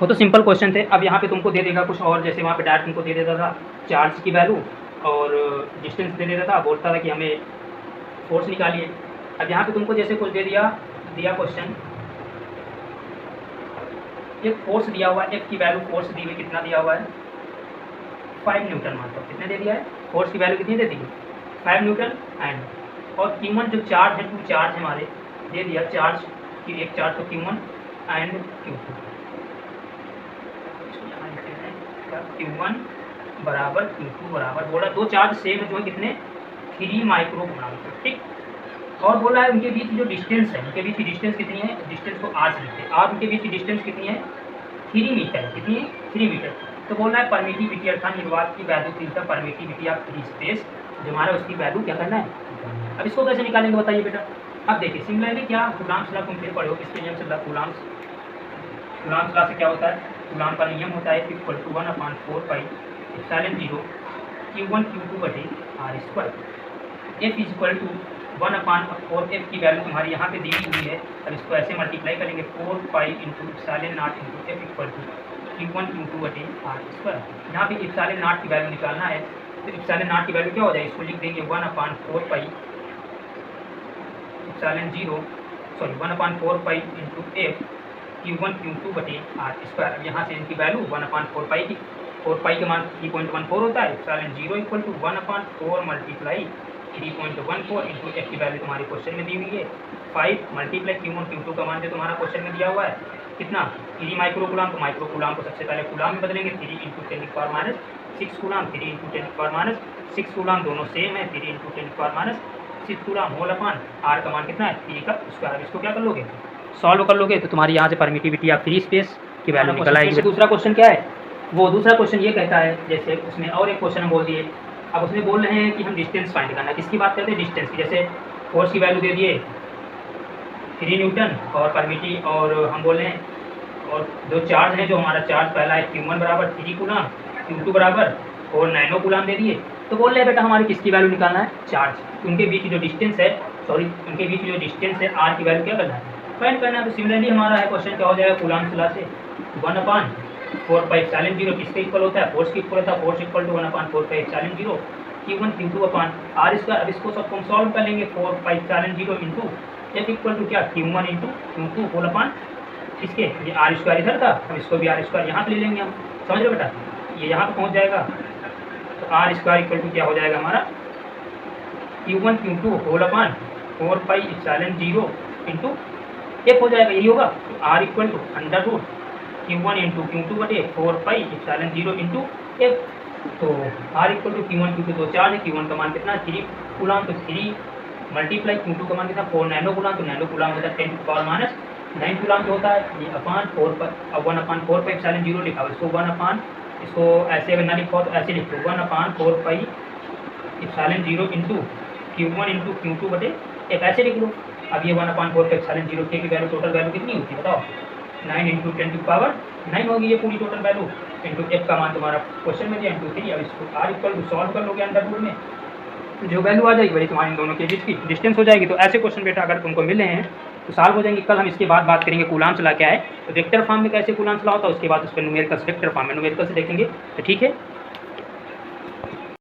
वो तो simple question थे। अब यहाँ पे तुमको दे देगा कुछ और, जैसे वहाँ पे डायरेक्ट तुमको दे देता था चार्ज की वैल्यू और डिस्टेंस दे देता था, बोलता था कि हमें फोर्स निकालिए। अब यहाँ पे तुमको जैसे कुछ दे दिया क्वेश्चन, एक फोर्स दिया हुआ है, एफ की वैल्यू फोर्स दी हुई कितना दिया हुआ है 5 न्यूटन, मतलब कितने दे दिया है, फोर्स की वैल्यू कितनी दे दी है 5 न्यूटन। एंड और Q1 जो चार्ज है, 2 चार्ज हमारे दे दिया, चार्ज की एक चार्ज तो Q1 एंड Q2, Q1 बराबर Q2 बराबर, बोला दो चार्ज सेम है जो है कितने 3 माइक्रो कूलम, ठीक। और बोला है उनके बीच जो डिस्टेंस है, उनके बीच की डिस्टेंस कितनी है, डिस्टेंस को r से लिखते हैं, और उनके बीच की डिस्टेंस कितनी है 3 मीटर, कितनी है 3 मीटर। तो बोलना है परमिटिविटी अर्थात निर्वात की value permittivity of free space जो हमारा, उसकी वैल्यू क्या करना है। अब इसको कैसे निकालेंगे बताइए बेटा। अब देखिए सिमिलरली क्या कूलम्ब्स लॉ तुम फिर पढ़ो, इसके नियम से कूलम्ब्स लॉ से क्या होता है, कूलम्ब का नियम होता है equal to 1/4 pi epsilon 0 Q1 Q2 बटे r²। F is equal to 1/4, F की वैल्यू तुम्हारी यहाँ पे दी हुई है। अब इसको ऐसे मल्टीप्लाई करेंगे 4 pi into epsilon naught into F equal to Q1 Q2 बटे r²। यहाँ पे एप्सिलॉन नॉट की वैल्यू निकालना है, तो एप्सिलॉन नॉट की वैल्यू क्या हो जाएगी, इसको लिख देंगे 1/4 pi epsilon 0 sorry 1/4 pi into F Q1 Q2 बटे r²। अब यहाँ से इनकी वैल्यू 1/4 पाई की, 4 पाई के मान 3.14 होता है, epsilon 0 equal to 1/4 multiply 3.14 into F की वैल्यू तुम्हारे क्वेश्चन में दी हुई है 5 मल्टीप्लाई Q1 Q2 का मान जो तुम्हारा क्वेश्चन में दिया हुआ है कितना 3 माइक्रो कूलम। तो माइक्रो कूलम को सबसे पहले कूलम में बदलेंगे, 3 इंटू 10⁻6 कूलम, 3 इंटू 10⁻6 कूलम, दोनों सेम है, 3 into 10⁻6 coulomb whole upon R का मान कितना है 3 का स्क्वायर। इसको क्या कर लोगे, सॉल्व कर लोगे, तो तुम्हारी यहाँ से परमिटिविटी ऑफ फ्री स्पेस की वैल्यू निकल आएगी। दूसरा क्वेश्चन क्या है, वो दूसरा क्वेश्चन ये कहता है, जैसे उसमें और एक क्वेश्चन हम बोल दिए, अब उसमें बोल रहे हैं कि हम डिस्टेंस फाइंड करना है, किसकी बात करते हैं डिस्टेंस की। जैसे फोर्स की वैल्यू दे दिए 3 न्यूटन और परमिटिव, और हम बोल रहे हैं और जो चार्ज है, जो हमारा चार्ज पहला है Q1 बराबर 3 कूलम, Q2 बराबर और 9 कूलम दे दिए। तो बोल रहे हैं बेटा हमारी किसकी वैल्यू निकालना है, चार्ज, उनके बीच जो डिस्टेंस है, सॉरी उनके बीच जो डिस्टेंस है आर की वैल्यू क्या करना है फाइंड करना है। तो सिमिलरली हमारा है क्वेश्चन क्या हो जाएगा, कूलम्ब्स लॉ से 1/4 पाई एप्सिलॉन 0 किसके इक्वल होता है, फोर्स के इक्वल होता है, force equal to 1/4 pi epsilon 0 Q1 Q2 upon r²। अब इसको सबको हम सॉल्व कर लेंगे, 4 pi epsilon 0 into F equal to क्या Q1 इंटू Q2 होल अपान इसके, ये r² इधर था, अब इसको भी r² यहाँ पे ले लेंगे हम, समझ रहे बेटा, ये यहाँ पे पहुँच जाएगा। तो r² इक्वल टू क्या हो जाएगा हमारा Q1 Q2 whole upon 4 pi epsilon 0 into F हो जाएगा, यही होगा। तो r equal to under root Q1 into Q2 बटे 4 पाई एप्सिलॉन 0 इंटू एफ। तो r equal to Q1 Q2 दो चार्ज है, Q1 का मान कितना 3 कूलम, तो 3 मल्टीप्लाई Q2 का मान कितना 4 नैनो कूलम, तो नैनो कूलम होता है 10⁻9 कूलम जो होता है, ये अपान 4 पर, अब 1/4 पाई एप्सिलॉन 0 लिखा, इसको 1 अपान, इसको ऐसे अगर ना लिखो तो ऐसे लिखो 1/4 pi epsilon 0 into Q1 into Q2 बटे एक, ऐसे लिख लो। अब ये 1/4 पाई एप्सिलॉन 0 की वैल्यू टोटल वैल्यू कितनी होती है बताओ, 9 इंटू 10⁻9 होगी ये पूरी टोटल वैल्यू, इंटू एफ का मान तुम्हारा क्वेश्चन में दिया इंटू 3। अब इसको r इक्वल टू सॉल्व कर लोगे अंडर रूट में, जो वैल्यू आ जाएगी वही तुम्हारे इन दोनों के बीच की डिस्टेंस हो जाएगी। तो ऐसे क्वेश्चन बेटा अगर तुमको मिले हैं तो सॉल्व हो जाएंगे। कल हम इसके बाद बात करेंगे कूलम्ब्स लॉ क्या है, तो वेक्टर फॉर्म में कैसे कूलम्ब्स लॉ होता है, उसके बाद उस पर न्यूमेरिकल वेक्टर फॉर्म में न्यूमेरिकल से देखेंगे। तो ठीक है।